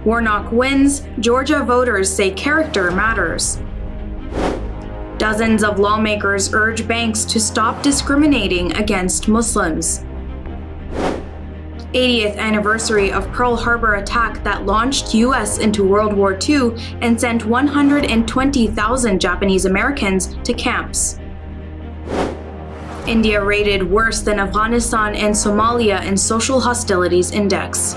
Warnock wins, Georgia voters say character matters. Dozens of lawmakers urge banks to stop discriminating against Muslims. 80th anniversary of Pearl Harbor attack that launched U.S. into World War II and sent 120,000 Japanese Americans to camps. India rated worse than Afghanistan and Somalia in Social Hostilities Index.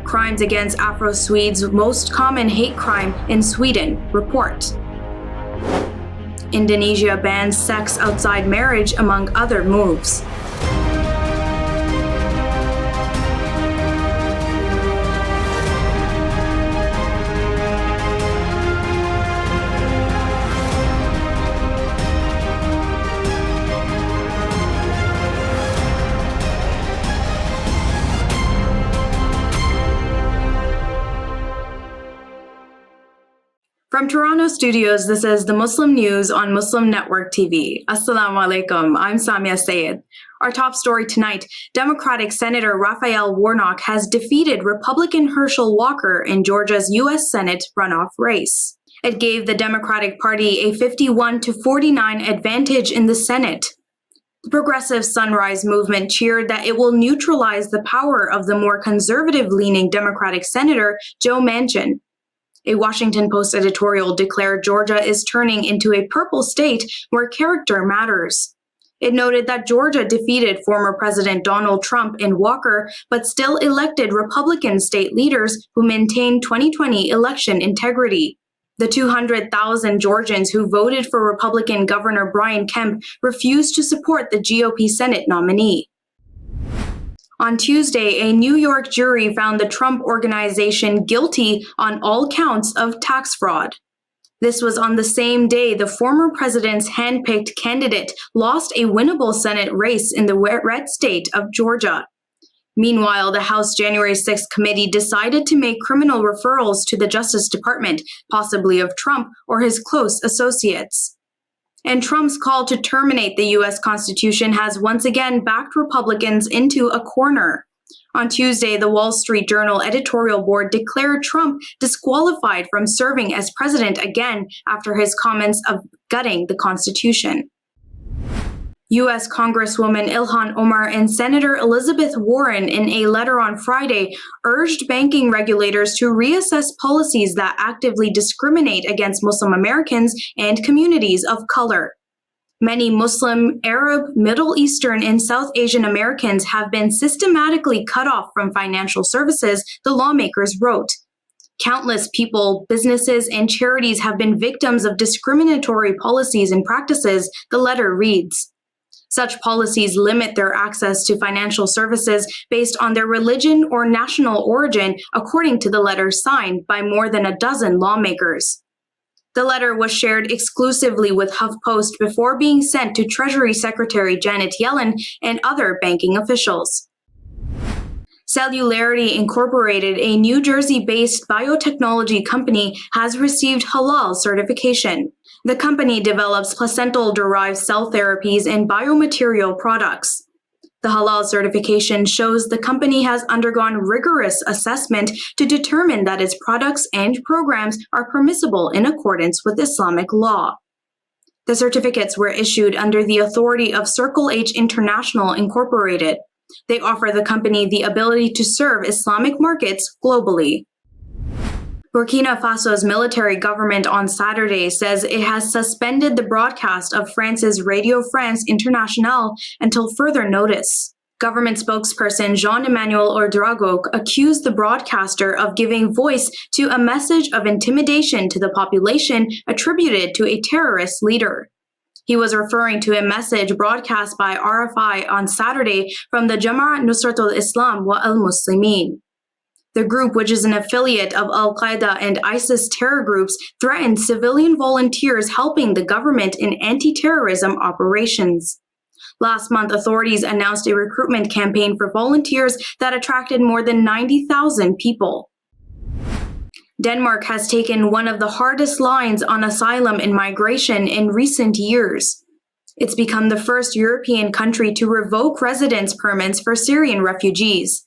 Crimes against Afro-Swedes, most common hate crime in Sweden, report. Indonesia bans sex outside marriage, among other moves. From Toronto studios, this is the Muslim News on Muslim Network TV. Assalamu alaikum, I'm Saamiyah Syed. Our top story tonight, Democratic Senator Raphael Warnock has defeated Republican Herschel Walker in Georgia's U.S. Senate runoff race. It gave the Democratic Party a 51-49 advantage in the Senate. The Progressive Sunrise Movement cheered that it will neutralize the power of the more conservative-leaning Democratic Senator Joe Manchin. A Washington Post editorial declared Georgia is turning into a purple state where character matters. It noted that Georgia defeated former President Donald Trump and Walker, but still elected Republican state leaders who maintained 2020 election integrity. The 200,000 Georgians who voted for Republican Governor Brian Kemp refused to support the GOP Senate nominee. On Tuesday, a New York jury found the Trump Organization guilty on all counts of tax fraud. This was on the same day the former president's handpicked candidate lost a winnable Senate race in the red state of Georgia. Meanwhile, the House January 6th committee decided to make criminal referrals to the Justice Department, possibly of Trump or his close associates. And Trump's call to terminate the U.S. Constitution has once again backed Republicans into a corner. On Tuesday, the Wall Street Journal editorial board declared Trump disqualified from serving as president again after his comments of gutting the Constitution. U.S. Congresswoman Ilhan Omar and Senator Elizabeth Warren, in a letter on Friday, urged banking regulators to reassess policies that actively discriminate against Muslim Americans and communities of color. Many Muslim, Arab, Middle Eastern, and South Asian Americans have been systematically cut off from financial services, the lawmakers wrote. Countless people, businesses, and charities have been victims of discriminatory policies and practices, the letter reads. Such policies limit their access to financial services based on their religion or national origin, according to the letter signed by more than a dozen lawmakers. The letter was shared exclusively with HuffPost before being sent to Treasury Secretary Janet Yellen and other banking officials. Celularity Incorporated, a New Jersey-based biotechnology company, has received Halal certification. The company develops placental-derived cell therapies and biomaterial products. The Halal certification shows the company has undergone rigorous assessment to determine that its products and programs are permissible in accordance with Islamic law. The certificates were issued under the authority of Circle H International Incorporated. They offer the company the ability to serve Islamic markets globally. Burkina Faso's military government on Saturday says it has suspended the broadcast of France's Radio France Internationale until further notice. Government spokesperson Jean-Emmanuel Ouedraogo accused the broadcaster of giving voice to a message of intimidation to the population attributed to a terrorist leader. He was referring to a message broadcast by RFI on Saturday from the Jamaat Nusratul Islam wa al-Muslimin. The group, which is an affiliate of Al-Qaeda and ISIS terror groups, threatened civilian volunteers helping the government in anti-terrorism operations. Last month, authorities announced a recruitment campaign for volunteers that attracted more than 90,000 people. Denmark has taken one of the hardest lines on asylum and migration in recent years. It's become the first European country to revoke residence permits for Syrian refugees.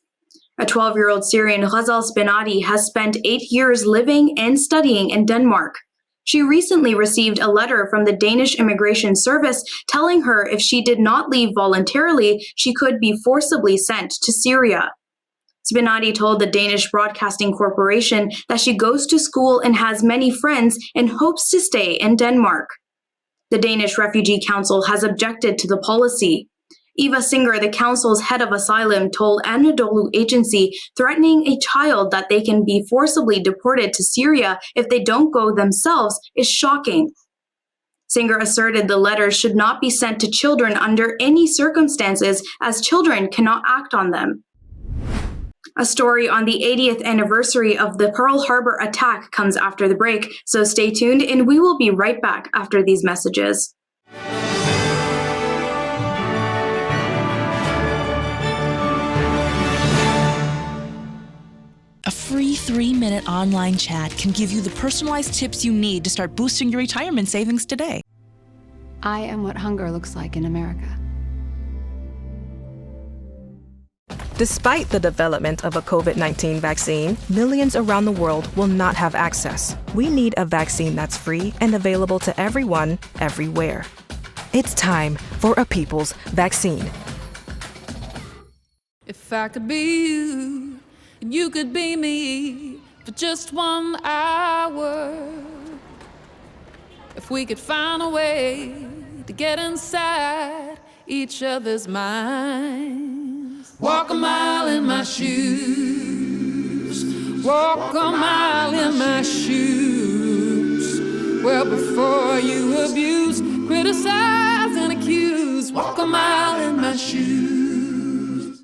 A 12-year-old Syrian, Ghazal Spinati, has spent 8 years living and studying in Denmark. She recently received a letter from the Danish Immigration Service telling her if she did not leave voluntarily, she could be forcibly sent to Syria. Spinati told the Danish Broadcasting Corporation that she goes to school and has many friends and hopes to stay in Denmark. The Danish Refugee Council has objected to the policy. Eva Singer, the council's head of asylum, told Anadolu Agency threatening a child that they can be forcibly deported to Syria if they don't go themselves is shocking. Singer asserted the letters should not be sent to children under any circumstances, as children cannot act on them. A story on the 80th anniversary of the Pearl Harbor attack comes after the break, so stay tuned and we will be right back after these messages. A free 3-minute online chat can give you the personalized tips you need to start boosting your retirement savings today. I am what hunger looks like in America. Despite the development of a COVID-19 vaccine, millions around the world will not have access. We need a vaccine that's free and available to everyone, everywhere. It's time for a people's vaccine. If I could be you, and you could be me for just 1 hour. If we could find a way to get inside each other's minds. Walk a mile in my shoes. Walk a mile in my shoes. Well, before you abuse, criticize, and accuse. Walk a mile in my shoes.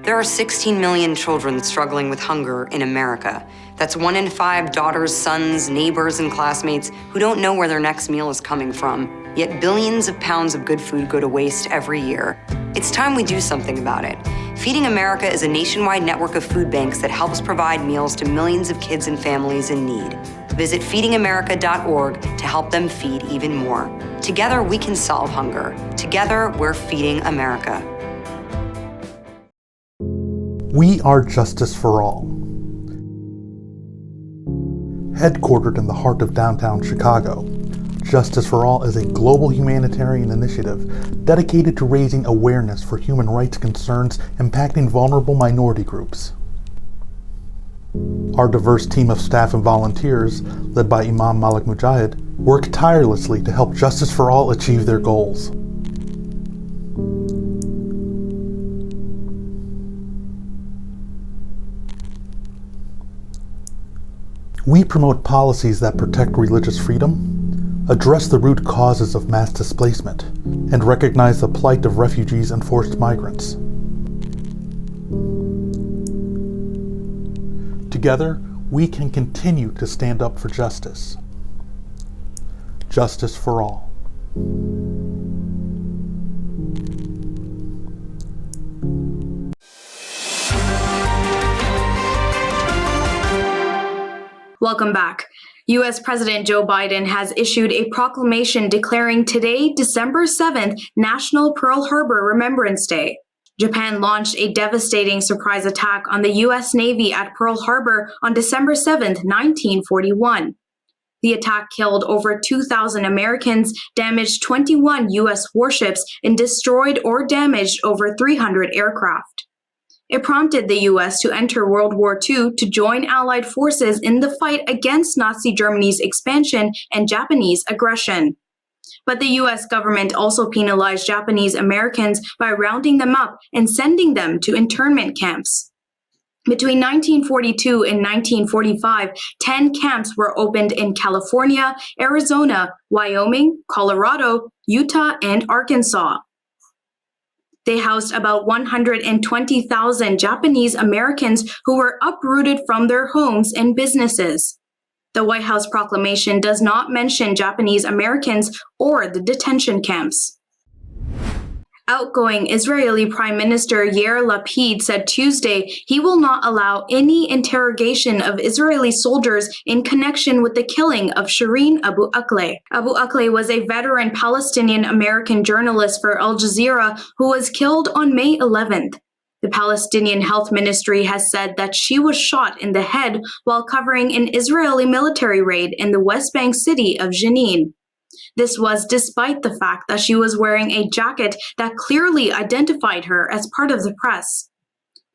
There are 16 million children struggling with hunger in America. That's 1 in 5 daughters, sons, neighbors, and classmates who don't know where their next meal is coming from. Yet billions of pounds of good food go to waste every year. It's time we do something about it. Feeding America is a nationwide network of food banks that helps provide meals to millions of kids and families in need. Visit feedingamerica.org to help them feed even more. Together, we can solve hunger. Together, we're feeding America. We are Justice for All. Headquartered in the heart of downtown Chicago, Justice for All is a global humanitarian initiative dedicated to raising awareness for human rights concerns impacting vulnerable minority groups. Our diverse team of staff and volunteers, led by Imam Malik Mujahid, work tirelessly to help Justice for All achieve their goals. We promote policies that protect religious freedom, address the root causes of mass displacement, and recognize the plight of refugees and forced migrants. Together, we can continue to stand up for justice. Justice for all. Welcome back. U.S. President Joe Biden has issued a proclamation declaring today, December 7th, National Pearl Harbor Remembrance Day. Japan launched a devastating surprise attack on the U.S. Navy at Pearl Harbor on December 7th, 1941. The attack killed over 2,000 Americans, damaged 21 U.S. warships, and destroyed or damaged over 300 aircraft. It prompted the U.S. to enter World War II to join Allied forces in the fight against Nazi Germany's expansion and Japanese aggression. But the U.S. government also penalized Japanese Americans by rounding them up and sending them to internment camps. Between 1942 and 1945, 10 camps were opened in California, Arizona, Wyoming, Colorado, Utah, and Arkansas. They housed about 120,000 Japanese Americans who were uprooted from their homes and businesses. The White House proclamation does not mention Japanese Americans or the detention camps. Outgoing Israeli Prime Minister Yair Lapid said Tuesday he will not allow any interrogation of Israeli soldiers in connection with the killing of Shireen Abu Akleh. Abu Akleh was a veteran Palestinian-American journalist for Al Jazeera who was killed on May 11th. The Palestinian Health Ministry has said that she was shot in the head while covering an Israeli military raid in the West Bank city of Jenin. This was despite the fact that she was wearing a jacket that clearly identified her as part of the press.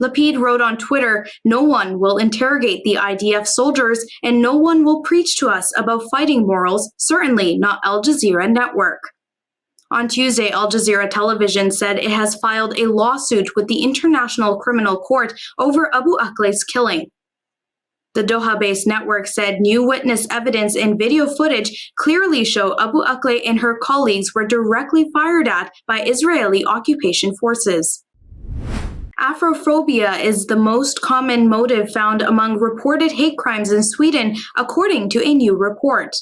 Lapid wrote on Twitter, "No one will interrogate the IDF soldiers and no one will preach to us about fighting morals, certainly not Al Jazeera Network." On Tuesday, Al Jazeera Television said it has filed a lawsuit with the International Criminal Court over Abu Akleh's killing. The Doha-based network said new witness evidence and video footage clearly show Abu Akleh and her colleagues were directly fired at by Israeli occupation forces. Afrophobia is the most common motive found among reported hate crimes in Sweden, according to a new report.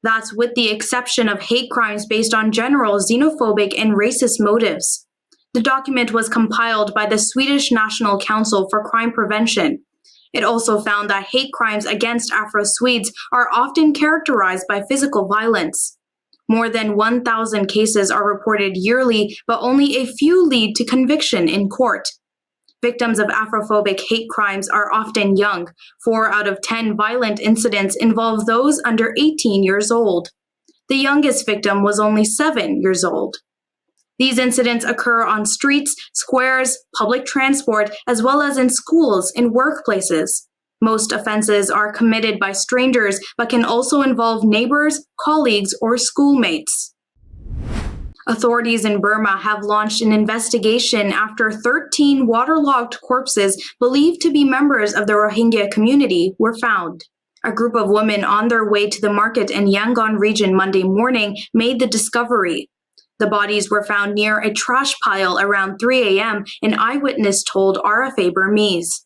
That's with the exception of hate crimes based on general xenophobic and racist motives. The document was compiled by the Swedish National Council for Crime Prevention. It also found that hate crimes against Afro-Swedes are often characterized by physical violence. More than 1,000 cases are reported yearly, but only a few lead to conviction in court. Victims of Afrophobic hate crimes are often young. 4 out of 10 violent incidents involve those under 18 years old. The youngest victim was only 7 years old. These incidents occur on streets, squares, public transport, as well as in schools and workplaces. Most offenses are committed by strangers, but can also involve neighbors, colleagues, or schoolmates. Authorities in Burma have launched an investigation after 13 waterlogged corpses believed to be members of the Rohingya community were found. A group of women on their way to the market in Yangon region Monday morning made the discovery. The bodies were found near a trash pile around 3 a.m., an eyewitness told RFA Burmese.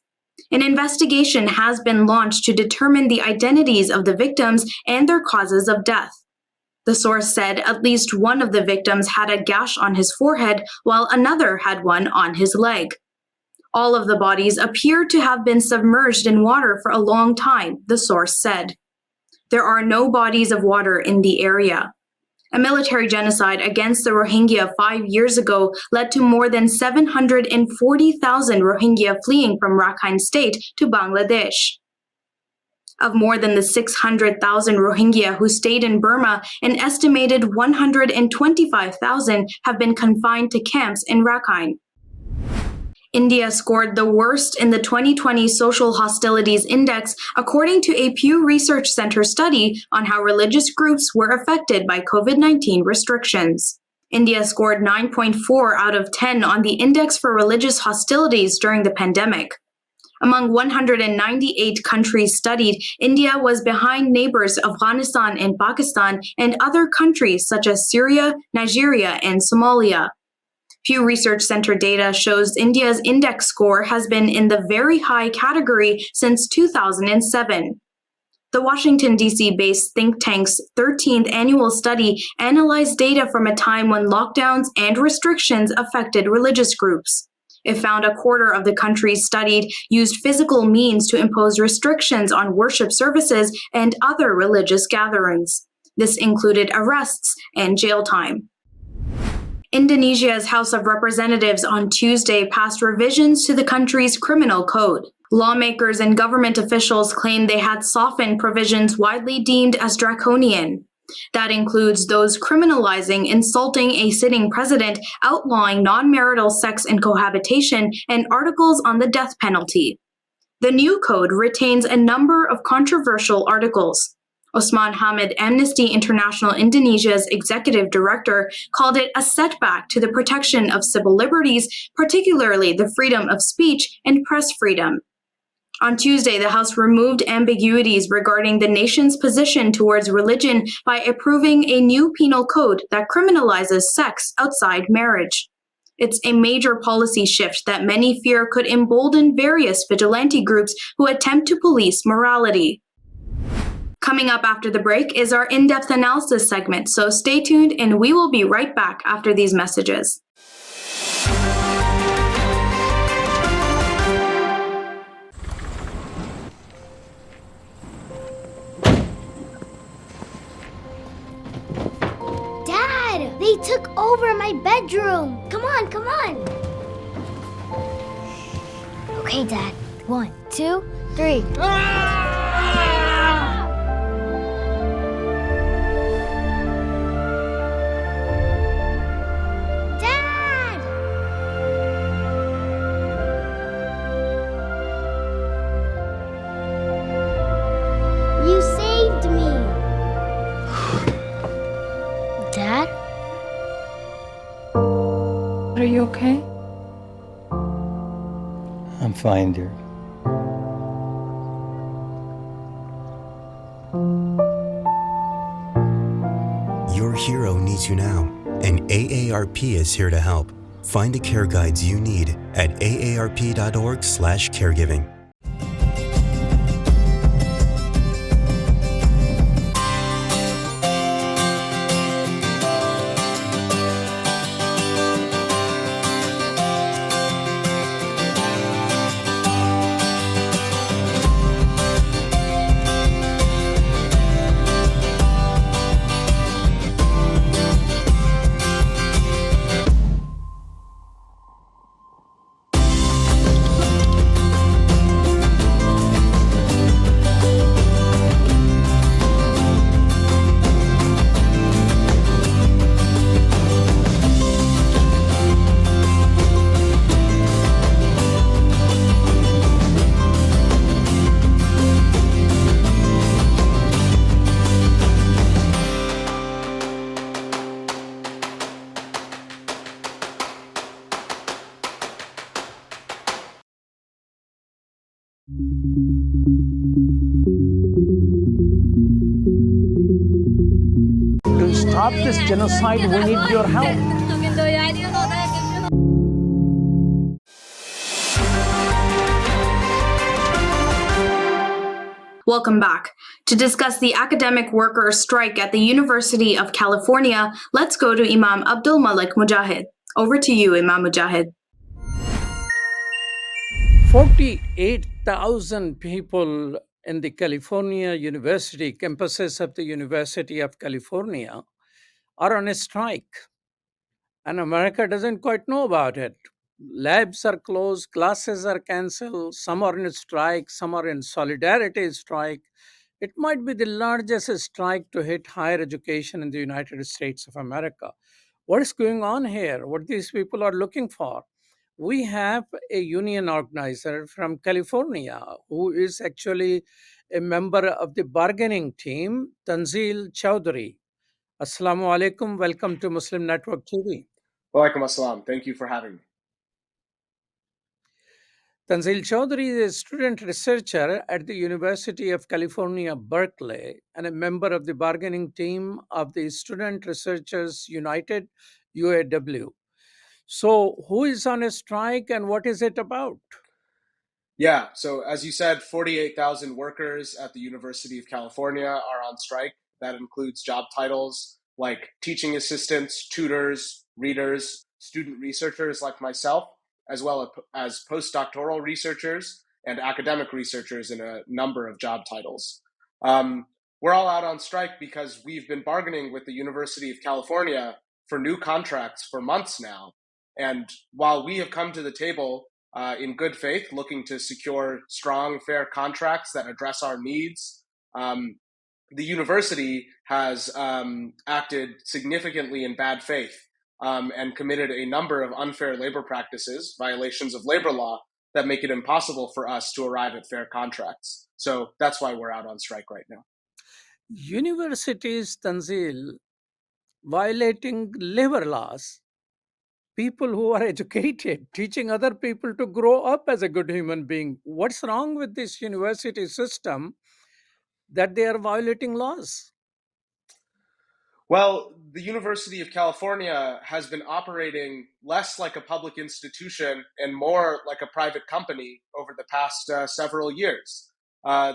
An investigation has been launched to determine the identities of the victims and their causes of death. The source said at least one of the victims had a gash on his forehead, while another had one on his leg. All of the bodies appear to have been submerged in water for a long time, the source said. There are no bodies of water in the area. A military genocide against the Rohingya 5 years ago led to more than 740,000 Rohingya fleeing from Rakhine State to Bangladesh. Of more than the 600,000 Rohingya who stayed in Burma, an estimated 125,000 have been confined to camps in Rakhine. India scored the worst in the 2020 Social Hostilities Index, according to a Pew Research Center study on how religious groups were affected by COVID-19 restrictions. India scored 9.4 out of 10 on the Index for Religious Hostilities during the pandemic. Among 198 countries studied, India was behind neighbors Afghanistan and Pakistan and other countries such as Syria, Nigeria, and Somalia. Pew Research Center data shows India's index score has been in the very high category since 2007. The Washington, D.C.-based think tank's 13th annual study analyzed data from a time when lockdowns and restrictions affected religious groups. It found a quarter of the countries studied used physical means to impose restrictions on worship services and other religious gatherings. This included arrests and jail time. Indonesia's House of Representatives on Tuesday passed revisions to the country's criminal code. Lawmakers and government officials claim they had softened provisions widely deemed as draconian. That includes those criminalizing insulting a sitting president, outlawing non-marital sex and cohabitation, and articles on the death penalty. The new code retains a number of controversial articles. Osman Hamid, Amnesty International Indonesia's executive director, called it a setback to the protection of civil liberties, particularly the freedom of speech and press freedom. On Tuesday, the House removed ambiguities regarding the nation's position towards religion by approving a new penal code that criminalizes sex outside marriage. It's a major policy shift that many fear could embolden various vigilante groups who attempt to police morality. Coming up after the break is our in-depth analysis segment, so stay tuned and we will be right back after these messages. Dad, they took over my bedroom. Come on, come on. Okay, Dad. 1, 2, 3. Dad! You saved me. Dad? Are you okay? I'm fine, dear. Your hero needs you now, and AARP is here to help. Find the care guides you need at aarp.org/caregiving. To stop this genocide, we need your help. Welcome back. To discuss the academic workers' strike at the University of California, let's go to Imam Abdul Malik Mujahid. Over to you, Imam Mujahid. 48,000 people in the California University campuses of the University of California are on a strike. And America doesn't quite know about it. Labs are closed, classes are canceled, some are in strike, some are in solidarity strike. It might be the largest strike to hit higher education in the United States of America. What is going on here? What these people are looking for? We have a union organizer from California who is actually a member of the bargaining team, Tanzil Chowdhury. Assalamu alaikum. Welcome to Muslim Network TV. Walaikum assalam. Thank you for having me. Tanzil Chowdhury is a student researcher at the University of California, Berkeley, and a member of the bargaining team of the Student Researchers United, UAW. So, who is on a strike and what is it about? Yeah, so as you said, 48,000 workers at the University of California are on strike. That includes job titles like teaching assistants, tutors, readers, student researchers like myself, as well as postdoctoral researchers and academic researchers in a number of job titles. We're all out on strike because we've been bargaining with the University of California for new contracts for months now. And while we have come to the table in good faith, looking to secure strong, fair contracts that address our needs, the university has acted significantly in bad faith and committed a number of unfair labor practices, violations of labor law, that make it impossible for us to arrive at fair contracts. So that's why we're out on strike right now. Universities, Tanzil, violating labor laws, people who are educated, teaching other people to grow up as a good human being. What's wrong with this university system that they are violating laws? Well, the University of California has been operating less like a public institution and more like a private company over the past several years.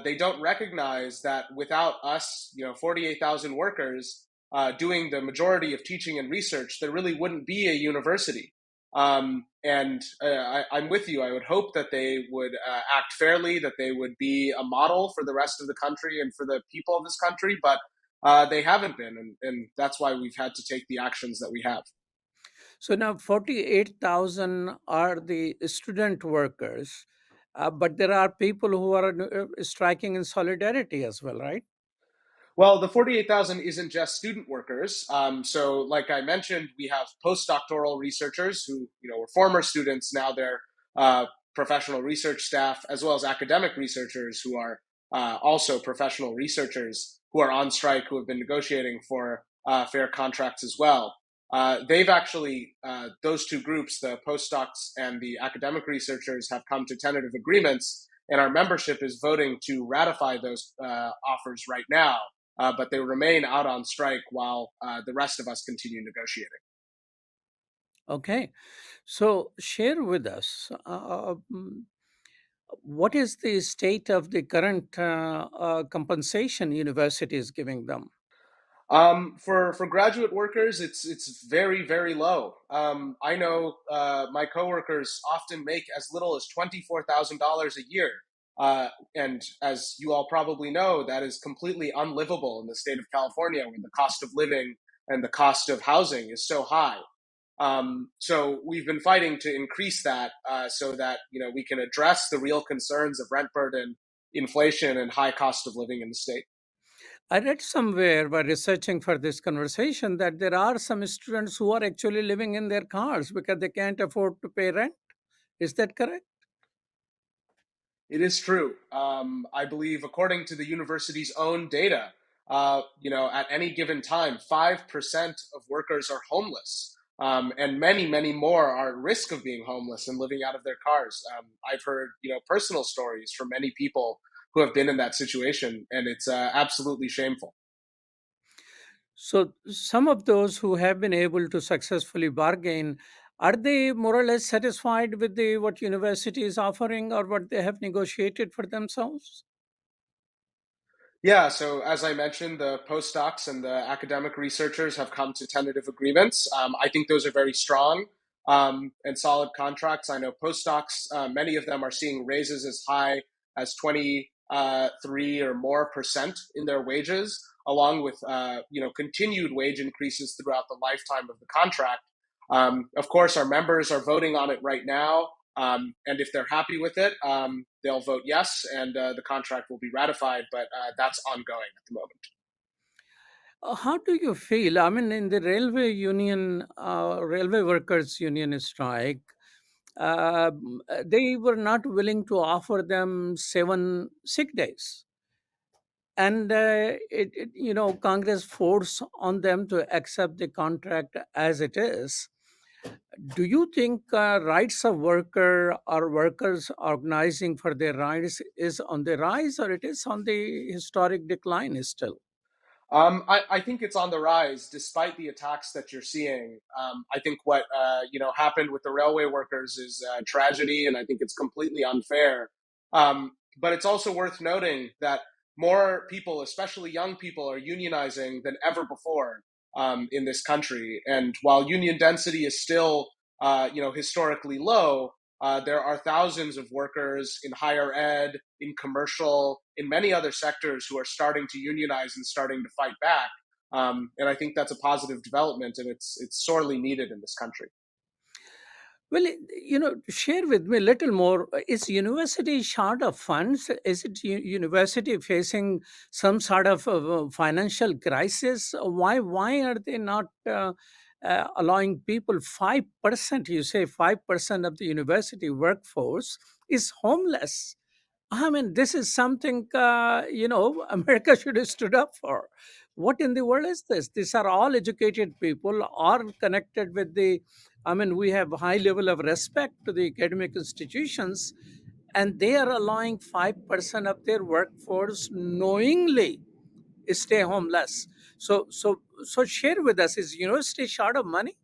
They don't recognize that without us, 48,000 workers doing the majority of teaching and research, there really wouldn't be a university. I'm with you. I would hope that they would act fairly, that they would be a model for the rest of the country and for the people of this country, but they haven't been, and that's why we've had to take the actions that we have. So now 48,000 are the student workers. But there are people who are striking in solidarity as well, right? Well, the 48,000 isn't just student workers. So, like I mentioned, we have postdoctoral researchers who, were former students. Now they're professional research staff, as well as academic researchers who are also professional researchers who are on strike, who have been negotiating for fair contracts as well. They've actually, those two groups, the postdocs and the academic researchers, have come to tentative agreements, and our membership is voting to ratify those offers right now. But they remain out on strike while the rest of us continue negotiating. Okay. So share with us what is the state of the current compensation university is giving them? For graduate workers, it's very, very low. I know my coworkers often make as little as $24,000 a year. And as you all probably know, that is completely unlivable in the state of California, where the cost of living and the cost of housing is so high. So we've been fighting to increase that so that we can address the real concerns of rent burden, inflation, and high cost of living in the state. I read somewhere by researching for this conversation that there are some students who are actually living in their cars because they can't afford to pay rent. Is that correct? It is true. I believe, according to the university's own data, at any given time, 5% of workers are homeless. And many, many more are at risk of being homeless and living out of their cars. I've heard, personal stories from many people who have been in that situation, and it's absolutely shameful. So some of those who have been able to successfully bargain, are they more or less satisfied with the what university is offering or what they have negotiated for themselves? Yeah, so as I mentioned, the postdocs and the academic researchers have come to tentative agreements. I think those are very strong and solid contracts. I know postdocs, many of them are seeing raises as high as 23 or more percent in their wages, along with continued wage increases throughout the lifetime of the contract. Of course, our members are voting on it right now. And if they're happy with it, they'll vote yes, and the contract will be ratified. But that's ongoing at the moment. How do you feel? I mean, in the railway union, railway workers union strike, they were not willing to offer them 7 sick days. And Congress forced on them to accept the contract as it is. Do you think rights of worker or workers organizing for their rights is on the rise or it is on the historic decline still? I think it's on the rise, despite the attacks that you're seeing. I think what happened with the railway workers is a tragedy, and I think it's completely unfair. But it's also worth noting that more people, especially young people, are unionizing than ever before in this country. And while union density is still, historically low, there are thousands of workers in higher ed, in commercial, in many other sectors who are starting to unionize and starting to fight back. And I think that's a positive development, and it's sorely needed in this country. Well, share with me a little more. Is university short of funds? Is it university facing some sort of financial crisis? Why are they not allowing people 5%? You say 5% of the university workforce is homeless. I mean, this is something, America should have stood up for. What in the world is this? These are all educated people, are connected with we have high level of respect to the academic institutions, and they are allowing 5% of their workforce knowingly stay homeless. So share with us, is university short of money?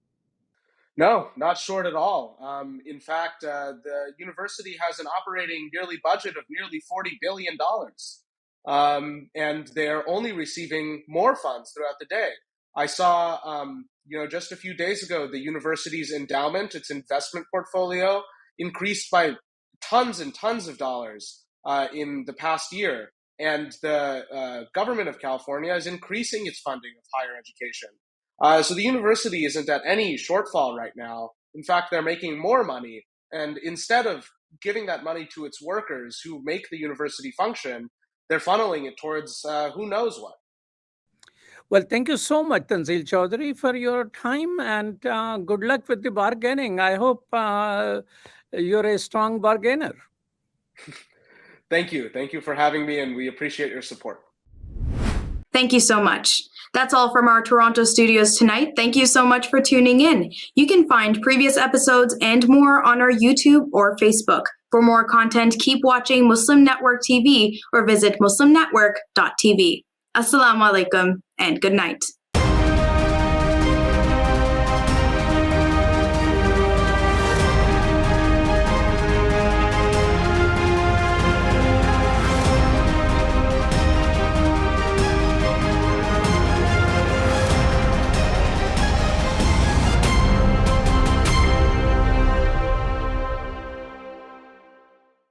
No, not short at all. In fact, the university has an operating yearly budget of nearly $40 billion. And they're only receiving more funds throughout the day. I saw, just a few days ago, the university's endowment, its investment portfolio, increased by tons and tons of dollars in the past year. And the government of California is increasing its funding of higher education. So the university isn't at any shortfall right now. In fact, they're making more money. And instead of giving that money to its workers who make the university function. They're funneling it towards who knows what. Well, thank you so much, Tanzil Chowdhury, for your time, and good luck with the bargaining. I hope you're a strong bargainer. Thank you. Thank you for having me, and we appreciate your support. Thank you so much. That's all from our Toronto studios tonight. Thank you so much for tuning in. You can find previous episodes and more on our YouTube or Facebook. For more content, keep watching Muslim Network TV or visit muslimnetwork.tv. Assalamu alaikum and good night.